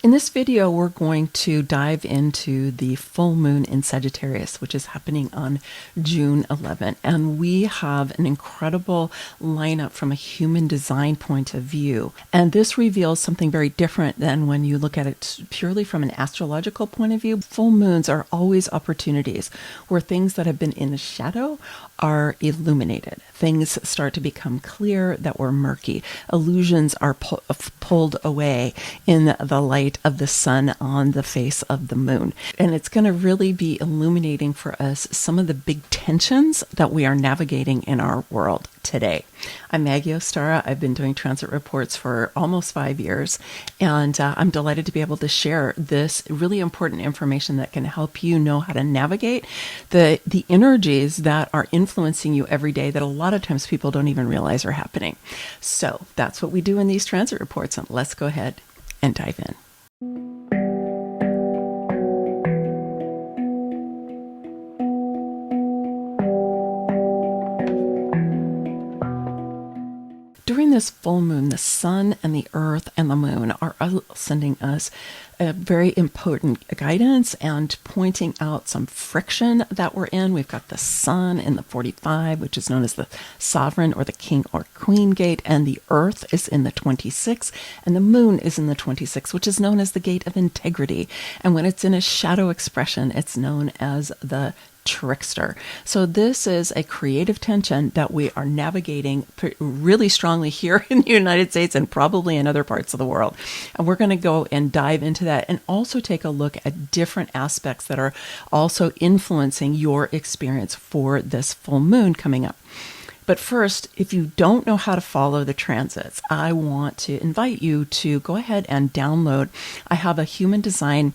In this video, we're going to dive into the full moon in Sagittarius, which is happening on June 11th. And we have an incredible lineup from a human design point of view. And this reveals something very different than when you look at it purely from an astrological point of view. Full moons are always opportunities where things that have been in the shadow are illuminated. Things start to become clear that were murky. Illusions are pulled away in the light of the sun on the face of the moon. And it's going to really be illuminating for us some of the big tensions that we are navigating in our world today. I'm Maggie Ostara. I've been doing transit reports for almost 5 years, and I'm delighted to be able to share this really important information that can help you know how to navigate the energies that are influencing you every day that a lot of times people don't even realize are happening. So that's what we do in these transit reports, and let's go ahead and dive in. During this full moon, the sun and the earth and the moon are sending us a very important guidance and pointing out some friction that we're in. We've got the sun in the 45, which is known as the sovereign or the king or queen gate, and the earth is in the 26, and the moon is in the 26, which is known as the gate of integrity. And when it's in a shadow expression, it's known as the Trickster. So this is a creative tension that we are navigating really strongly here in the United States and probably in other parts of the world. And we're going to go and dive into that and also take a look at different aspects that are also influencing your experience for this full moon coming up. But first, if you don't know how to follow the transits, I want to invite you to go ahead and download. I have a human design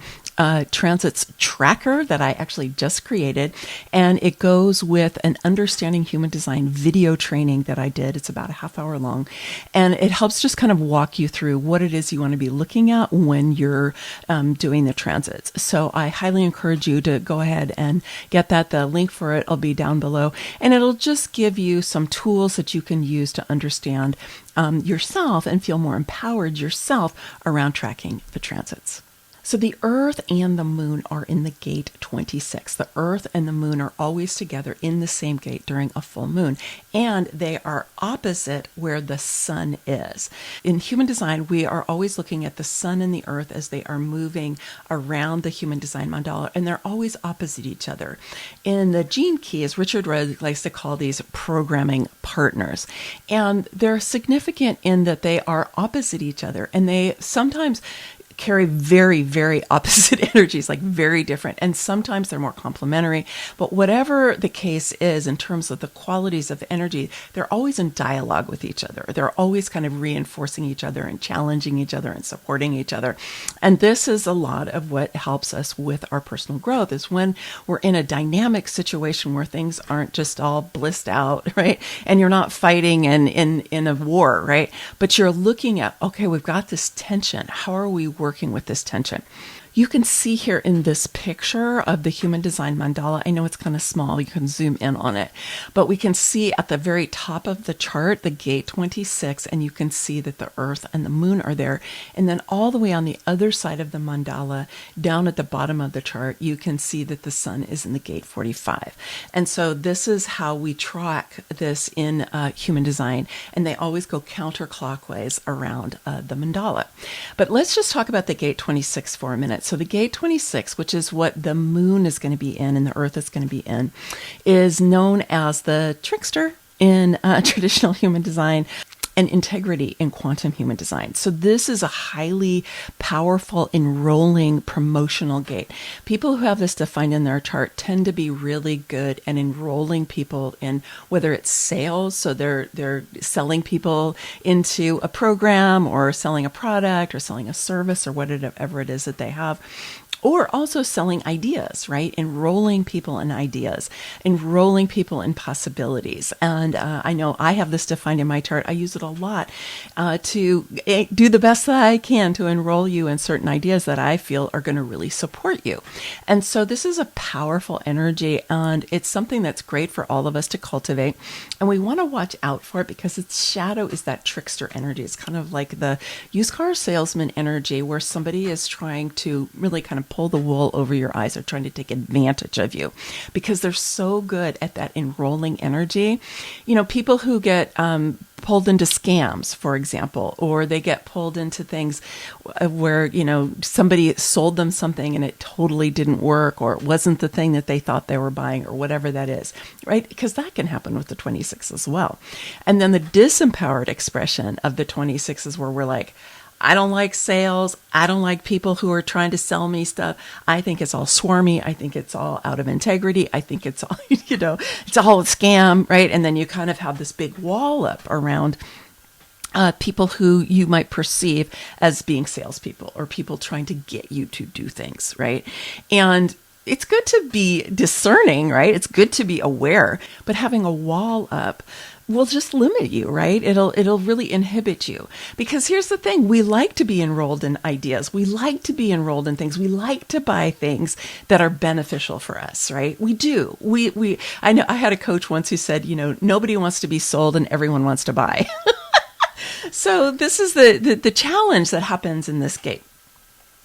transits tracker that I actually just created, and it goes with an understanding human design video training that I did. It's about a half hour long, and it helps just kind of walk you through what it is you want to be looking at when you're doing the transits. So I highly encourage you to go ahead and get that. The link for it will be down below, and it'll just give you some tools that you can use to understand yourself and feel more empowered yourself around tracking the transits. So the earth and the moon are in the gate 26. The earth and the moon are always together in the same gate during a full moon, and they are opposite where the sun is. In human design, we are always looking at the sun and the earth as they are moving around the human design mandala, and they're always opposite each other. In the gene keys, Richard Rudd likes to call these programming partners, and they're significant in that they are opposite each other, and they sometimes carry very, very opposite energies, like very different. And sometimes they're more complementary. But whatever the case is, in terms of the qualities of energy, they're always in dialogue with each other. They're always kind of reinforcing each other and challenging each other and supporting each other. And this is a lot of what helps us with our personal growth, is when we're in a dynamic situation where things aren't just all blissed out, right? And you're not fighting in a war, right? But you're looking at, okay, we've got this tension. How are we working with this tension? You can see here in this picture of the human design mandala, I know it's kind of small, you can zoom in on it, but we can see at the very top of the chart, the gate 26, and you can see that the earth and the moon are there. And then all the way on the other side of the mandala, down at the bottom of the chart, you can see that the sun is in the gate 45. And so this is how we track this in human design, and they always go counterclockwise around the mandala. But let's just talk about the gate 26 for a minute. So the gate 26, which is what the moon is going to be in and the earth is going to be in, is known as the Trickster in traditional human design and integrity in quantum human design. So this is a highly powerful, enrolling, promotional gate. People who have this defined in their chart tend to be really good at enrolling people in, whether it's sales, so they're selling people into a program or selling a product or selling a service or whatever it is that they have, or also selling ideas, right? Enrolling people in ideas, enrolling people in possibilities. And I know I have this defined in my chart. I use it a lot to do the best that I can to enroll you in certain ideas that I feel are going to really support you. And so this is a powerful energy, and it's something that's great for all of us to cultivate. And we want to watch out for it because its shadow is that trickster energy. It's kind of like the used car salesman energy, where somebody is trying to really kind of pull the wool over your eyes, or trying to take advantage of you, because they're so good at that enrolling energy. You know, people who get pulled into scams, for example, or they get pulled into things where, you know, somebody sold them something and it totally didn't work, or it wasn't the thing that they thought they were buying, or whatever that is, right? Because that can happen with the 26 as well. And then the disempowered expression of the 26 where we're like, I don't like sales. I don't like people who are trying to sell me stuff. I think it's all swarmy. I think it's all out of integrity. I think it's all, you know, it's all a scam, right? And then you kind of have this big wall up around people who you might perceive as being salespeople, or people trying to get you to do things, right? And it's good to be discerning, right? It's good to be aware, but having a wall up will just limit you, right? It'll really inhibit you. Because here's the thing, we like to be enrolled in ideas. We like to be enrolled in things. We like to buy things that are beneficial for us, right? We do. I know I had a coach once who said, you know, nobody wants to be sold and everyone wants to buy. So this is the challenge that happens in this gate.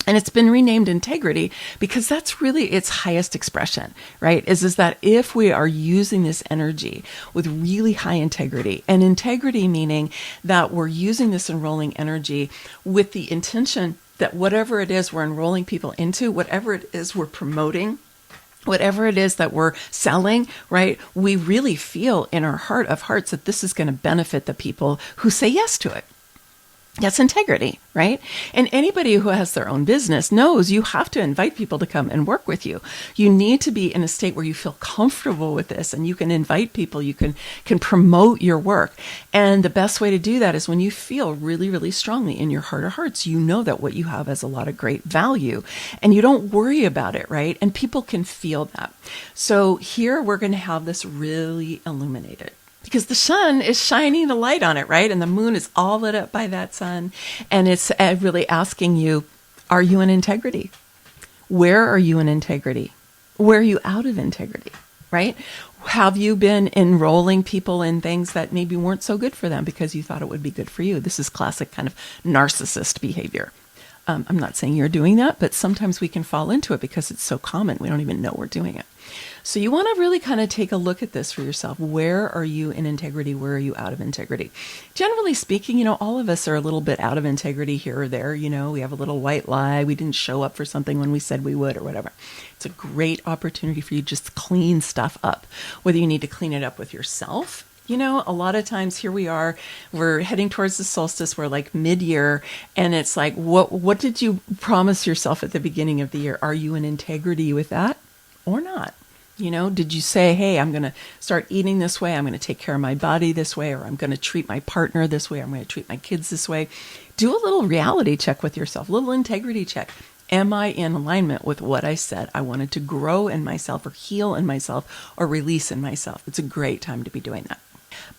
And it's been renamed integrity because that's really its highest expression, right? Is that if we are using this energy with really high integrity, and integrity meaning that we're using this enrolling energy with the intention that whatever it is we're enrolling people into, whatever it is we're promoting, whatever it is that we're selling, right? We really feel in our heart of hearts that this is going to benefit the people who say yes to it. That's integrity, right? And anybody who has their own business knows you have to invite people to come and work with you. You need to be in a state where you feel comfortable with this, and you can invite people, you can promote your work. And the best way to do that is when you feel really, really strongly in your heart of hearts, you know that what you have has a lot of great value, and you don't worry about it, right? And people can feel that. So here we're going to have this really illuminated, because the sun is shining a light on it, right? And the moon is all lit up by that sun. And it's really asking you, are you in integrity? Where are you in integrity? Where are you out of integrity, right? Have you been enrolling people in things that maybe weren't so good for them because you thought it would be good for you? This is classic kind of narcissist behavior. I'm not saying you're doing that, but sometimes we can fall into it because it's so common. We don't even know we're doing it. So you want to really kind of take a look at this for yourself. Where are you in integrity? Where are you out of integrity? Generally speaking, you know, all of us are a little bit out of integrity here or there. You know, we have a little white lie. We didn't show up for something when we said we would, or whatever. It's a great opportunity for you to just clean stuff up, whether you need to clean it up with yourself. You know, a lot of times here we are, we're heading towards the solstice, we're like mid-year, and it's like, what did you promise yourself at the beginning of the year? Are you in integrity with that or not? You know, did you say, hey, I'm going to start eating this way, I'm going to take care of my body this way, or I'm going to treat my partner this way, I'm going to treat my kids this way? Do a little reality check with yourself, a little integrity check. Am I in alignment with what I said I wanted to grow in myself, or heal in myself, or release in myself? It's a great time to be doing that.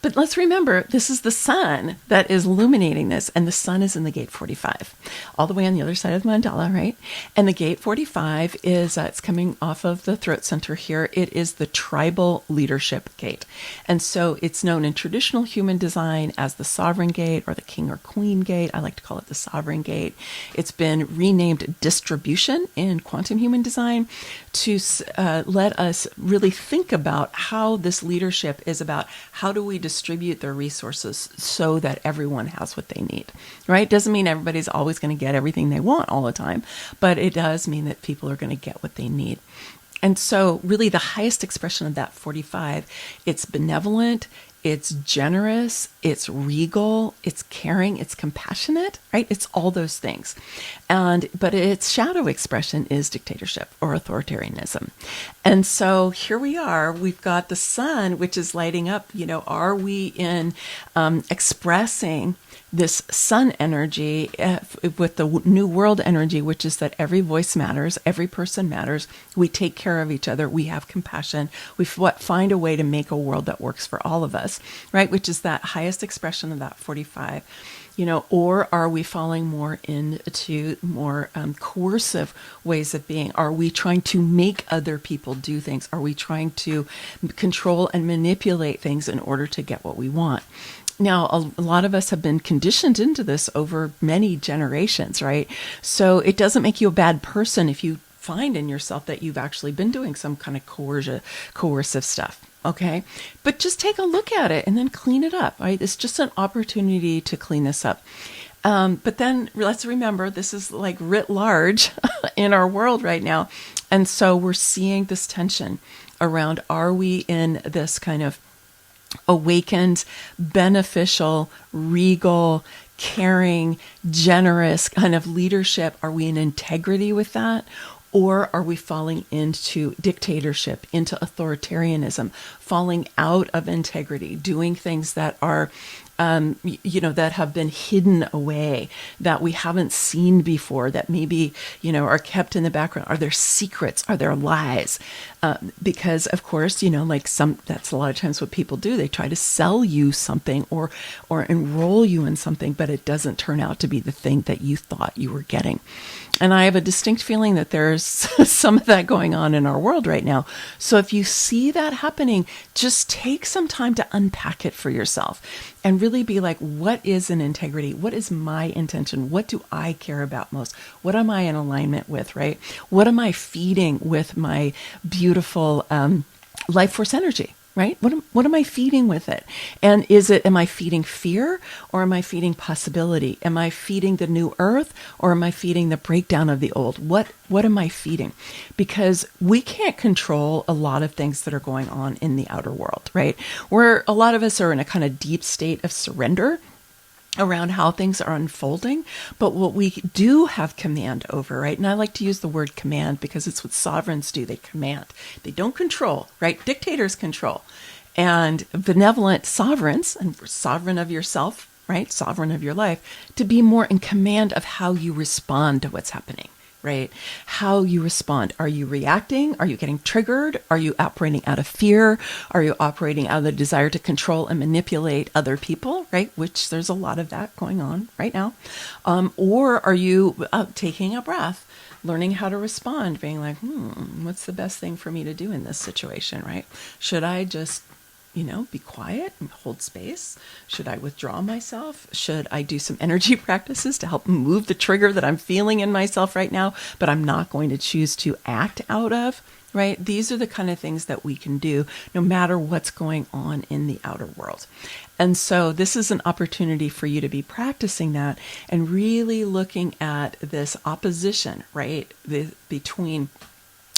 But let's remember, this is the sun that is illuminating this, and the sun is in the gate 45, all the way on the other side of the mandala, right? And the gate 45 is, it's coming off of the throat center here. It is the tribal leadership gate. And so it's known in traditional human design as the sovereign gate, or the king or queen gate. I like to call it the sovereign gate. It's been renamed distribution in quantum human design to let us really think about how this leadership is about how do we distribute their resources so that everyone has what they need, right? Doesn't mean everybody's always going to get everything they want all the time, but it does mean that people are going to get what they need. And so really the highest expression of that 45, it's benevolent, it's generous, it's regal, it's caring, it's compassionate, right? It's all those things. But its shadow expression is dictatorship or authoritarianism. And so here we are, we've got the sun, which is lighting up, you know, are we in expressing this sun energy with the new world energy, which is that every voice matters, every person matters. We take care of each other. We have compassion. We find a way to make a world that works for all of us, right? Which is that highest expression of that 45. Or are we falling more into more coercive ways of being? Are we trying to make other people do things? Are we trying to control and manipulate things in order to get what we want? Now, a lot of us have been conditioned into this over many generations, right? So it doesn't make you a bad person if you find in yourself that you've actually been doing some kind of coercive stuff. Okay. But just take a look at it and then clean it up, right? It's just an opportunity to clean this up. But then let's remember, this is like writ large in our world right now. And so we're seeing this tension around, are we in this kind of awakened, beneficial, regal, caring, generous kind of leadership? Are we in integrity with that? Or are we falling into dictatorship, into authoritarianism, falling out of integrity, doing things that are, that have been hidden away, that we haven't seen before, that maybe, are kept in the background? Are there secrets? Are there lies? Because of course, that's a lot of times what people do. They try to sell you something or enroll you in something, but it doesn't turn out to be the thing that you thought you were getting. And I have a distinct feeling that there's some of that going on in our world right now. So if you see that happening, just take some time to unpack it for yourself and really be like, what is an integrity? What is my intention? What do I care about most? What am I in alignment with, right? What am I feeding with my beautiful life force energy? Right? What am I feeding with it? And am I feeding fear or am I feeding possibility? Am I feeding the new earth or am I feeding the breakdown of the old? What am I feeding? Because we can't control a lot of things that are going on in the outer world, right? Where a lot of us are in a kind of deep state of surrender around how things are unfolding. But what we do have command over, right? And I like to use the word command because it's what sovereigns do. They command. They don't control, right? Dictators control. And benevolent sovereigns, and sovereign of yourself, right? Sovereign of your life, to be more in command of how you respond to what's happening. Right? How you respond. Are you reacting? Are you getting triggered? Are you operating out of fear? Are you operating out of the desire to control and manipulate other people? Right? Which there's a lot of that going on right now. Or are you taking a breath, learning how to respond, being like, what's the best thing for me to do in this situation? Right? Should I just be quiet and hold space? Should I withdraw myself? Should I do some energy practices to help move the trigger that I'm feeling in myself right now, but I'm not going to choose to act out of, right? These are the kind of things that we can do no matter what's going on in the outer world. And so this is an opportunity for you to be practicing that and really looking at this opposition, right? Between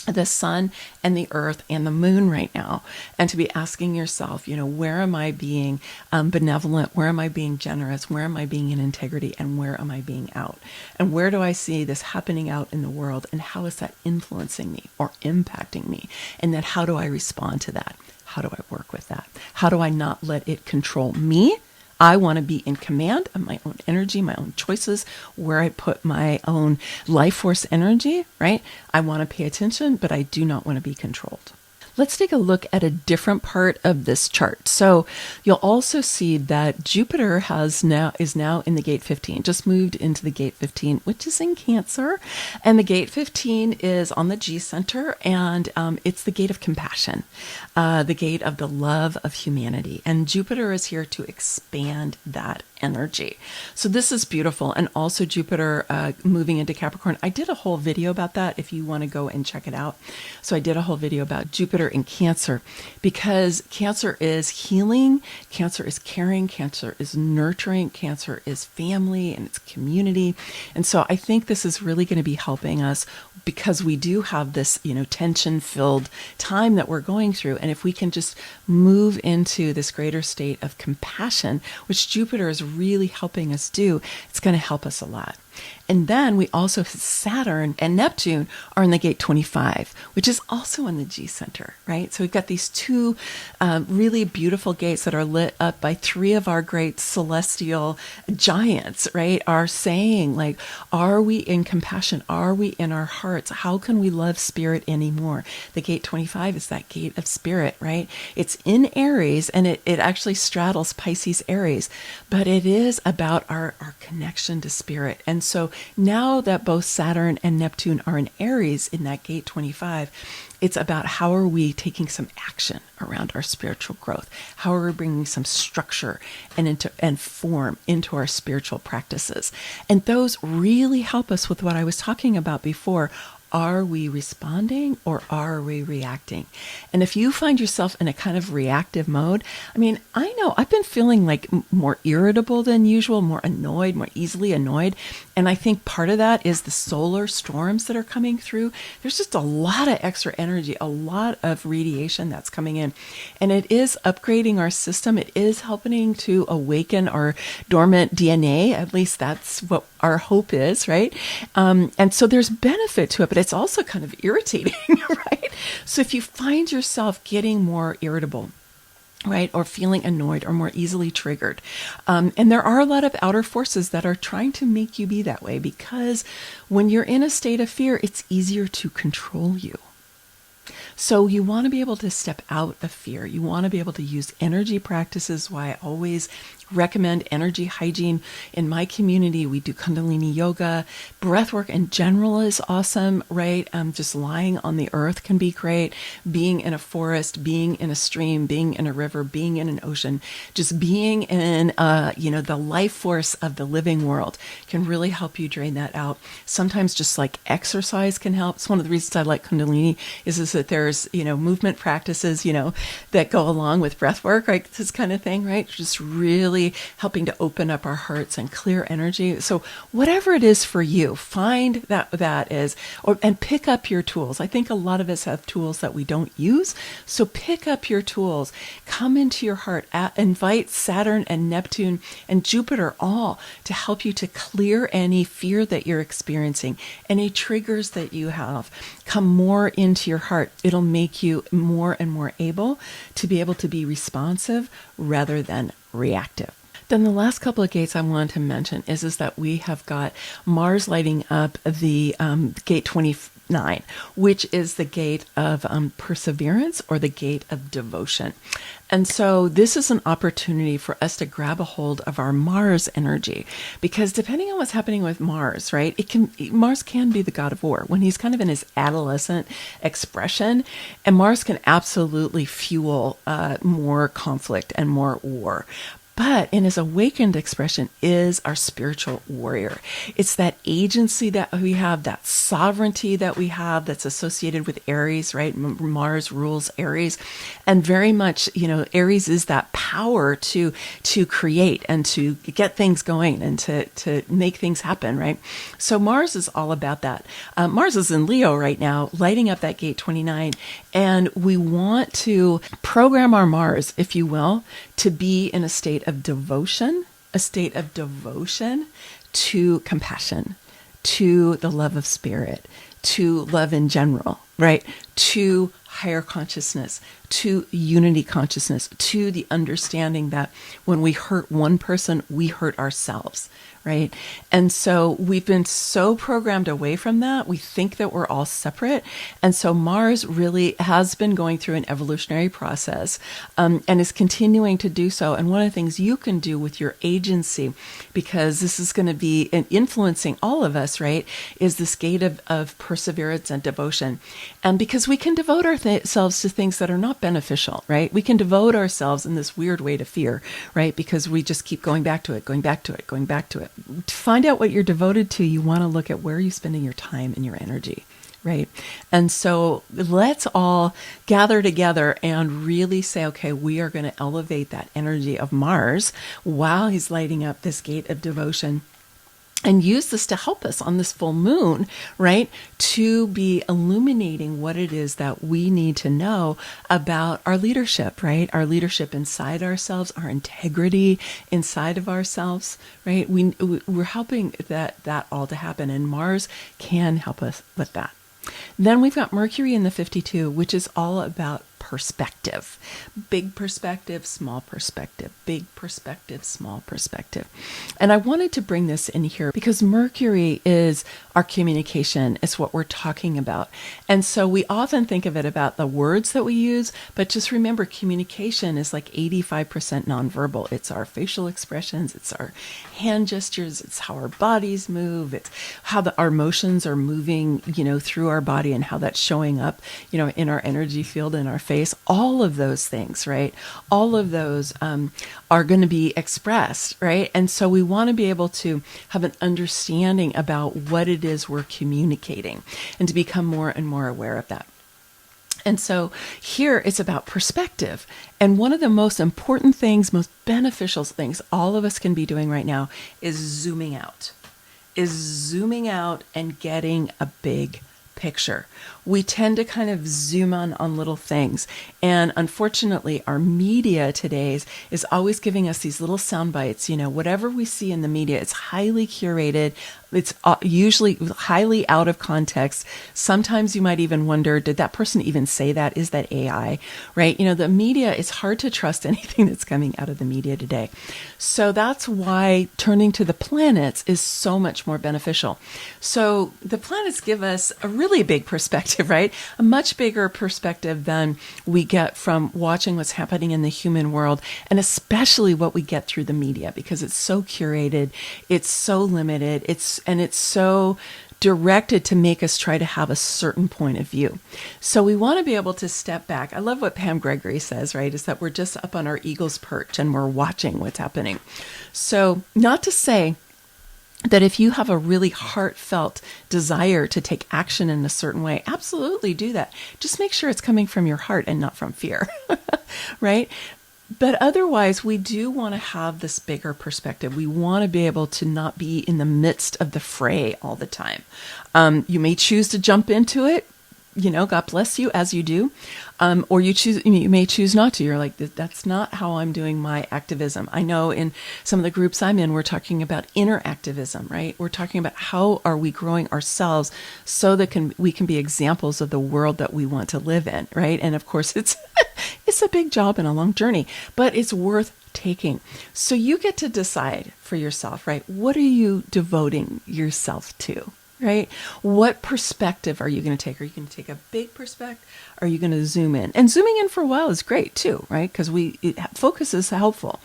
the sun and the earth and the moon right now, and to be asking yourself, where am I being benevolent? Where am I being generous? Where am I being in integrity? And where am I being out? And where do I see this happening out in the world? And how is that influencing me or impacting me? And then how do I respond to that? How do I work with that? How do I not let it control me? I want to be in command of my own energy, my own choices, where I put my own life force energy, right? I want to pay attention, but I do not want to be controlled. Let's take a look at a different part of this chart. So you'll also see that Jupiter is now in the gate 15, just moved into the gate 15, which is in Cancer. And the gate 15 is on the G center, and it's the gate of compassion, the gate of the love of humanity. And Jupiter is here to expand that energy. So this is beautiful. And also Jupiter moving into Capricorn. I did a whole video about that if you want to go and check it out. So I did a whole video about Jupiter in Cancer, because Cancer is healing, Cancer is caring, Cancer is nurturing, Cancer is family and it's community. And so I think this is really going to be helping us, because we do have this, tension-filled time that we're going through. And if we can just move into this greater state of compassion, which Jupiter is really helping us do, it's going to help us a lot. And then we also, Saturn and Neptune are in the gate 25, which is also in the G center, right? So we've got these two really beautiful gates that are lit up by three of our great celestial giants, right? Are saying, like, are we in compassion? Are we in our hearts? How can we love spirit anymore? The gate 25 is that gate of spirit, right? It's in Aries, and it actually straddles Pisces Aries, but it is about our connection to spirit. And so now that both Saturn and Neptune are in Aries in that gate 25, it's about how are we taking some action around our spiritual growth? How are we bringing some structure and form into our spiritual practices? And those really help us with what I was talking about before. Are we responding or are we reacting? And if you find yourself in a kind of reactive mode, I mean, I know I've been feeling like more irritable than usual, more annoyed, more easily annoyed. And I think part of that is the solar storms that are coming through. There's just a lot of extra energy, a lot of radiation that's coming in. And it is upgrading our system. It is helping to awaken our dormant DNA. At least that's what our hope is, right? And so there's benefit to it, but it's also kind of irritating, right? So if you find yourself getting more irritable, right, or feeling annoyed or more easily triggered, and there are a lot of outer forces that are trying to make you be that way, because when you're in a state of fear, it's easier to control you. So you want to be able to step out of fear. You want to be able to use energy practices. Why I always recommend energy hygiene. In my community, we do Kundalini yoga. Breath work in general is awesome, right? Just lying on the earth can be great. Being in a forest, being in a stream, being in a river, being in an ocean, just being in, the life force of the living world can really help you drain that out. Sometimes just like exercise can help. It's one of the reasons I like Kundalini is that there's, movement practices, that go along with breath work, right? This kind of thing, right? Just really helping to open up our hearts and clear energy. So whatever it is for you, find that is, and pick up your tools. I think a lot of us have tools that we don't use. So pick up your tools, come into your heart, invite Saturn and Neptune and Jupiter all to help you to clear any fear that you're experiencing, any triggers that you have. Come more into your heart. It'll make you more and more able to be responsive rather than reactive. Then the last couple of gates I wanted to mention is that we have got Mars lighting up the gate 29, which is the gate of perseverance, or the gate of devotion. And so this is an opportunity for us to grab a hold of our Mars energy, because depending on what's happening with Mars, right, Mars can be the god of war when he's kind of in his adolescent expression, and Mars can absolutely fuel more conflict and more war. But in his awakened expression is our spiritual warrior. It's that agency that we have, that sovereignty that we have that's associated with Aries, right? Mars rules Aries. And very much, Aries is that power to create and to get things going and to make things happen, right? So Mars is all about that. Mars is in Leo right now, lighting up that gate 29. And we want to program our Mars, if you will, to be in a state of devotion to compassion, to the love of spirit, to love in general, right? To higher consciousness, to unity consciousness, to the understanding that when we hurt one person, we hurt ourselves, right? And so we've been so programmed away from that. We think that we're all separate. And so Mars really has been going through an evolutionary process and is continuing to do so. And one of the things you can do with your agency, because this is going to be influencing all of us, right, is this gate of perseverance and devotion. And because we can devote ourselves to things that are not beneficial, right? We can devote ourselves in this weird way to fear, right? Because we just keep going back to it. To find out what you're devoted to, you want to look at where you're spending your time and your energy, right? And so let's all gather together and really say, okay, we are going to elevate that energy of Mars while he's lighting up this gate of devotion. and use this to help us on this full moon, right? To be illuminating what it is that we need to know about our leadership, right? Our leadership inside ourselves, our integrity inside of ourselves, right? We're helping that all to happen, and Mars can help us with that. Then we've got Mercury in the 52, which is all about perspective. Big perspective, small perspective, big perspective, small perspective. And I wanted to bring this in here because Mercury is our communication. It's what we're talking about. And so we often think of it about the words that we use, but just remember communication is like 85% nonverbal. It's our facial expressions, it's our hand gestures, it's how our bodies move, it's how our emotions are moving, through our body and how that's showing up, in our energy field, in our face. All of those things, right? All of those are going to be expressed, right? And so we want to be able to have an understanding about what it is we're communicating and to become more and more aware of that. And so here it's about perspective. And one of the most important things, most beneficial things all of us can be doing right now is zooming out and getting a big picture. We tend to kind of zoom on little things. And unfortunately, our media today is always giving us these little sound bites. Whatever we see in the media, it's highly curated. It's usually highly out of context. Sometimes you might even wonder, did that person even say that? Is that AI? Right? The media, it's hard to trust anything that's coming out of the media today. So that's why turning to the planets is so much more beneficial. So the planets give us a really big perspective, right? A much bigger perspective than we get from watching what's happening in the human world, and especially what we get through the media, because it's so curated, it's so limited, it's so directed to make us try to have a certain point of view. So we want to be able to step back. I love what Pam Gregory says, right? Is that we're just up on our eagle's perch and we're watching what's happening. So not to say that if you have a really heartfelt desire to take action in a certain way, absolutely do that. Just make sure it's coming from your heart and not from fear, right? But otherwise, we do want to have this bigger perspective. We want to be able to not be in the midst of the fray all the time. You may choose to jump into it. God bless you as you do. Or you may choose not to. You're like, that's not how I'm doing my activism. I know in some of the groups I'm in, we're talking about inner activism, right? We're talking about how are we growing ourselves so that we can be examples of the world that we want to live in, right? And of course, it's a big job and a long journey, but it's worth taking. So you get to decide for yourself, right? What are you devoting yourself to? Right? What perspective are you going to take? Are you going to take a big perspective? Are you going to zoom in? And zooming in for a while is great too, right? Because focus is helpful.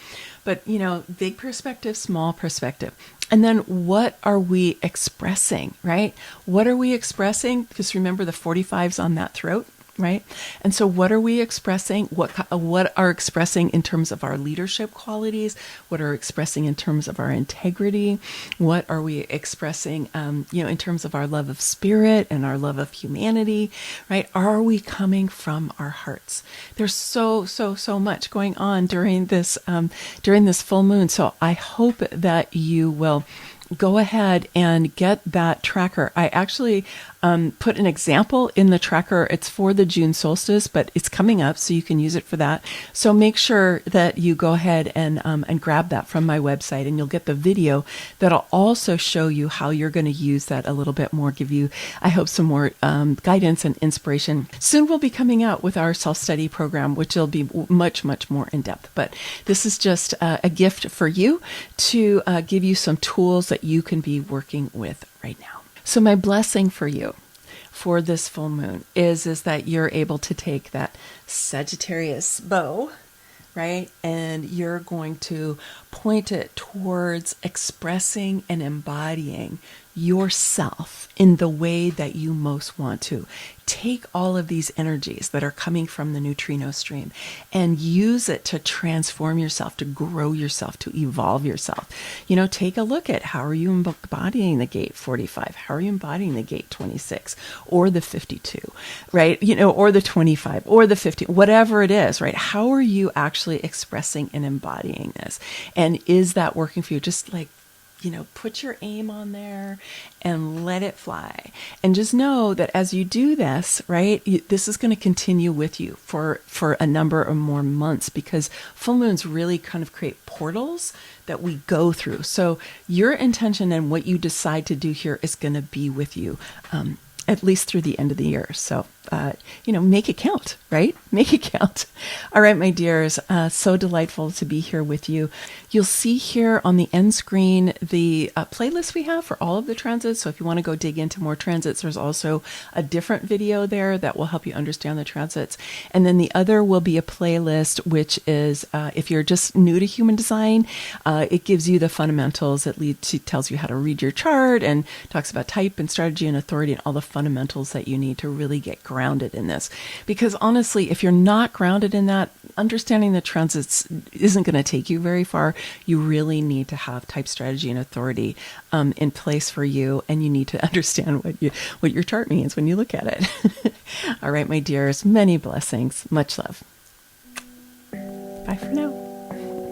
But, big perspective, small perspective. And then what are we expressing, right? What are we expressing? Because remember the 45's on that throat. Right? And so what are we expressing? What are expressing in terms of our leadership qualities? What are expressing in terms of our integrity? What are we expressing, in terms of our love of spirit and our love of humanity, right? Are we coming from our hearts? There's so much going on during this full moon. So I hope that you will go ahead and get that tracker. I actually put an example in the tracker. It's for the June solstice, but it's coming up, so you can use it for that. So make sure that you go ahead and grab that from my website, and you'll get the video that'll also show you how you're going to use that a little bit more, give you, I hope, some more guidance and inspiration. Soon we'll be coming out with our self-study program, which will be much, much more in depth. But this is just a gift for you to give you some tools that you can be working with right now. So my blessing for you for this full moon is that you're able to take that Sagittarius bow, right? And you're going to point it towards expressing and embodying yourself in the way that you most want to. Take all of these energies that are coming from the neutrino stream and use it to transform yourself, to grow yourself, to evolve yourself. Take a look at how are you embodying the gate 45? How are you embodying the gate 26 or the 52, right? Or the 25 or the 50, whatever it is, right? How are you actually expressing and embodying this? And is that working for you? Just like, put your aim on there and let it fly. And just know that as you do this, right, this is going to continue with you for a number of more months, because full moons really kind of create portals that we go through. So your intention and what you decide to do here is going to be with you, at least through the end of the year. So, make it count, right? Make it count. All right, my dears, so delightful to be here with you. You'll see here on the end screen the playlist we have for all of the transits. So if you want to go dig into more transits, there's also a different video there that will help you understand the transits. And then the other will be a playlist, which is, if you're just new to human design, it gives you the fundamentals. It tells you how to read your chart and talks about type and strategy and authority and all the fundamentals that you need to really get grounded in this. Because honestly, if you're not grounded in that, understanding the transits isn't going to take you very far. You really need to have type, strategy, and authority in place for you, and you need to understand what your chart means when you look at it. All right, my dears, many blessings, much love. Bye for now.